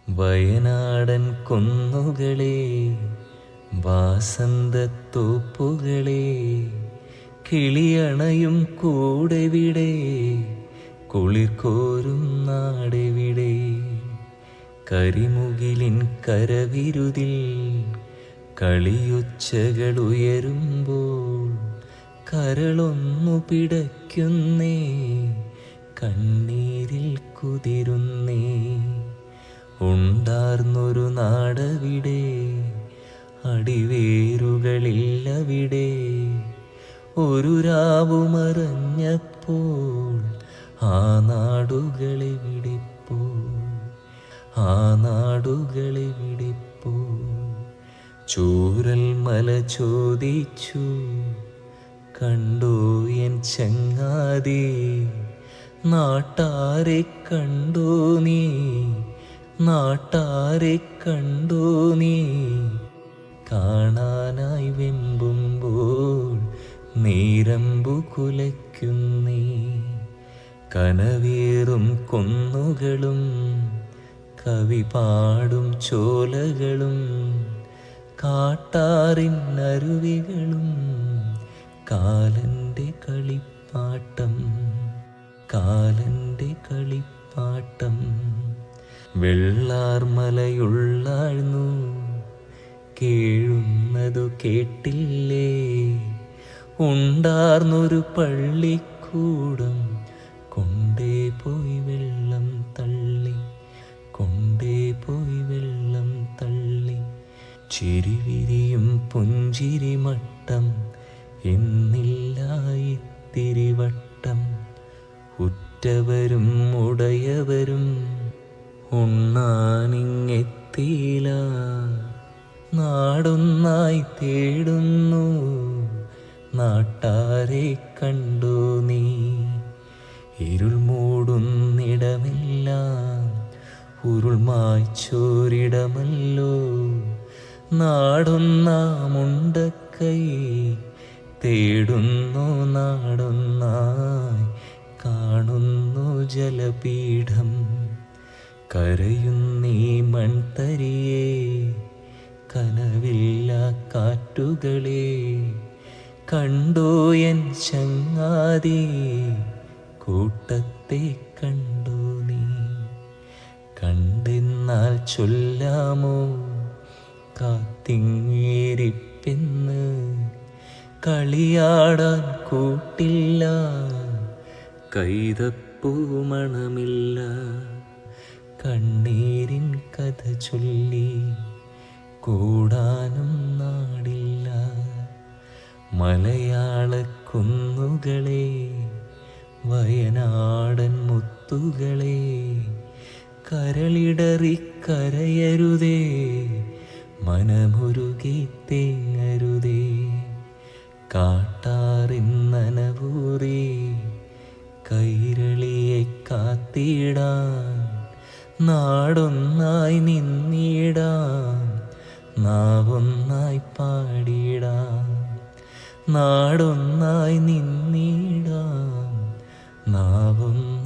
വയനാടൻ കുന്നുകളെ, വാസന്തത്തോപ്പുകളെ, കിളിയണയും കൂടെവിടെ, കുളിർക്കോരും നാടെവിടെ. കരിമുകിലിൻ കരവിരുതിൽ കളിയൊച്ചകളുയരുമ്പോൾ കരളൊന്നു പിടയ്ക്കുന്നേ, കണ്ണീരിൽ കുതിരുന്നേ. ഉണ്ടാർന്നൊരു നാടവിടെ, അടിവേരുകളില്ലവിടെ. ഒരു രാവു മറഞ്ഞപ്പോൾ ആ നാടുകളെവിടിപ്പോൾ, ആ നാടുകളെവിടിപ്പോൾ. ചൂരൽ മല ചോദിച്ചു, കണ്ടോ എൻ ചങ്ങാതി, നാട്ടാരെ കണ്ടോ നീ, നാട്ടാരെ കണ്ടോ നീ. കാണാനായി വെമ്പുമ്പോൾ നീരമ്പു കുലയ്ക്കുന്നേ. കനവേറും കുന്നുകളും കവി പാടും ചോലകളും കാട്ടാറിനരുവികളും കാലൻ്റെ കളിപ്പാട്ടം, കാലൻ്റെ കളിപ്പാട്ടം. വെള്ളാർമലയുള്ളാഴ്ന്നു കേഴുന്നതു കേട്ടില്ലേ, ഉണ്ടാർന്നൊരു പള്ളിക്കൂടം കൊണ്ടേ പോയി വെള്ളം തള്ളി, കൊണ്ടേ പോയി വെള്ളം തള്ളി. ചിരിവിരിയും പുഞ്ചിരിമട്ടം എന്നില്ലായിത്തിരി വട്ടം. ഉറ്റവരും ഉടയവരും ഉണ്ണാനിങ്ങെത്തിയില്ല, നാടൊന്നായി തേടുന്നു, നാട്ടാരെ കണ്ടോ നീ. ഇരുൾ മൂടുന്നിടമെല്ലാം ഉരുൾമായ്ച്ചോരിടമല്ലോ, നാടൊന്നാമുണ്ടക്കൈ തേടുന്നു, നാടൊന്നായി കാണുന്നു ജലപീഠം. കരയുന്നീ മൺതരിയേ, കനവില്ല കാറ്റുകളെ, കണ്ടോ എൻ ചങ്ങാതി, കൂട്ടത്തെ കണ്ടോ നീ. കണ്ടെന്നാൽ ചൊല്ലാമോ കാത്തിങ്ങിരിപ്പെന്ന്, കളിയാടാൻ കൂട്ടില്ല, കൈതപ്പൂ മണമില്ല. കണ്ണീരിൻ കഥ ചൊല്ലി കൂടാനും നാടില്ല. മലയാളക്കുന്നുകളെ, വയനാടൻ മുത്തുകളെ, കരളിടറി കരയരുതേ, മനമുരുകി തേങ്ങരുതേ. കാട്ടാറിൻ നനവൂറി കൈരളിയെ കാത്തിടാൻ, നാടൊന്നായി നിന്നിടാൻ, നാവൊന്നായി പാടിടാൻ. നാടൊന്നായി നിന്നിടാൻ, നാവൊന്നായി